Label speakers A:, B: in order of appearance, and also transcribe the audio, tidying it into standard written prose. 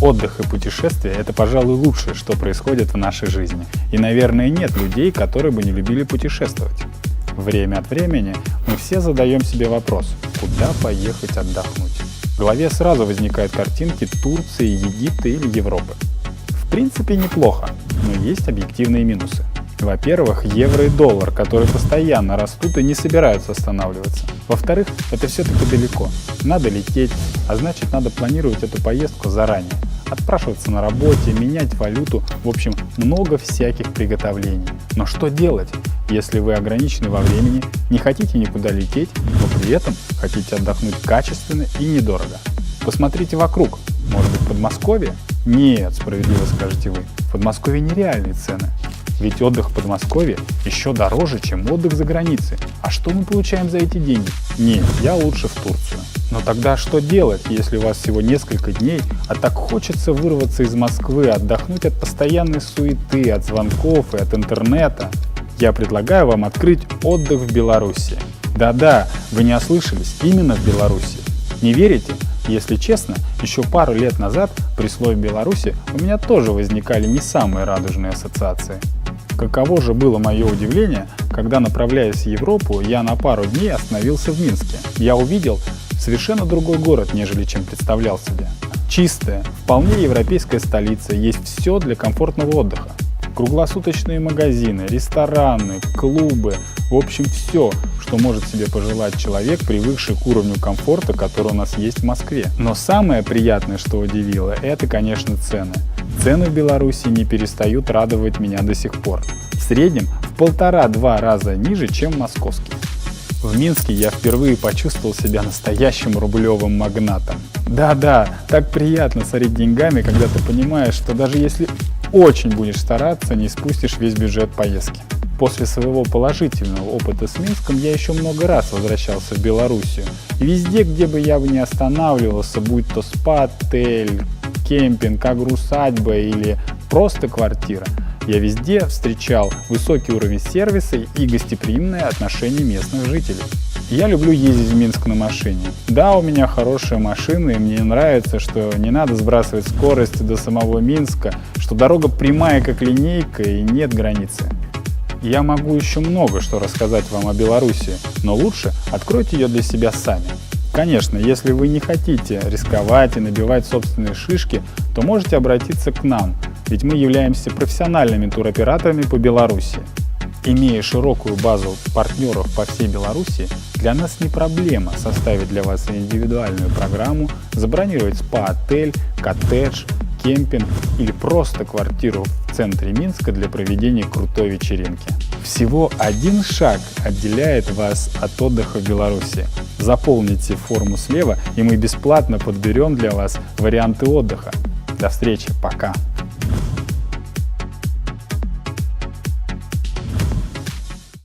A: Отдых и путешествия – это, пожалуй, лучшее, что происходит в нашей жизни. И, наверное, нет людей, которые бы не любили путешествовать. Время от времени мы все задаем себе вопрос, куда поехать отдохнуть. В голове сразу возникают картинки Турции, Египта или Европы. В принципе, неплохо, но есть объективные минусы. Во-первых, евро и доллар, которые постоянно растут и не собираются останавливаться. Во-вторых, это все-таки далеко. Надо лететь, а значит надо планировать эту поездку заранее. Отпрашиваться на работе, менять валюту, в общем, много всяких приготовлений. Но что делать, если вы ограничены во времени, не хотите никуда лететь, но при этом хотите отдохнуть качественно и недорого? Посмотрите вокруг. Может быть, Подмосковье? Нет, справедливо скажете вы. В Подмосковье нереальные цены. Ведь отдых в Подмосковье еще дороже, чем отдых за границей. А что мы получаем за эти деньги? Нет, я лучше в Турцию. Но тогда что делать, если у вас всего несколько дней, а так хочется вырваться из Москвы, отдохнуть от постоянной суеты, от звонков и от интернета? Я предлагаю вам открыть отдых в Беларуси. Да-да, вы не ослышались, именно в Беларуси. Не верите? Если честно, еще пару лет назад при слове «Беларуси» у меня тоже возникали не самые радужные ассоциации. Каково же было мое удивление, когда, направляясь в Европу, я на пару дней остановился в Минске. Я увидел совершенно другой город, нежели чем представлял себе. Чистая, вполне европейская столица, есть все для комфортного отдыха. Круглосуточные магазины, рестораны, клубы, в общем все, что может себе пожелать человек, привыкший к уровню комфорта, который у нас есть в Москве. Но самое приятное, что удивило, это, конечно, цены. Цены в Беларуси не перестают радовать меня до сих пор. В среднем в 1,5-2 раза ниже, чем московские. В Минске я впервые почувствовал себя настоящим рублевым магнатом. Да-да, так приятно сорить деньгами, когда ты понимаешь, что даже если очень будешь стараться, не спустишь весь бюджет поездки. После своего положительного опыта с Минском я еще много раз возвращался в Белоруссию. И везде, где бы я ни останавливался, будь то спа-отель, кемпинг, агрусадьба или просто квартира, я везде встречал высокий уровень сервиса и гостеприимное отношение местных жителей. Я люблю ездить в Минск на машине. Да, у меня хорошая машина, и мне нравится, что не надо сбрасывать скорость до самого Минска, что дорога прямая как линейка и нет границы. Я могу еще много что рассказать вам о Беларуси, но лучше откройте ее для себя сами. Конечно, если вы не хотите рисковать и набивать собственные шишки, то можете обратиться к нам, ведь мы являемся профессиональными туроператорами по Беларуси. Имея широкую базу партнеров по всей Беларуси, для нас не проблема составить для вас индивидуальную программу, забронировать спа-отель, коттедж, кемпинг или просто квартиру в центре Минска для проведения крутой вечеринки. Всего один шаг отделяет вас от отдыха в Беларуси. Заполните форму слева, и мы бесплатно подберем для вас варианты отдыха. До встречи, пока!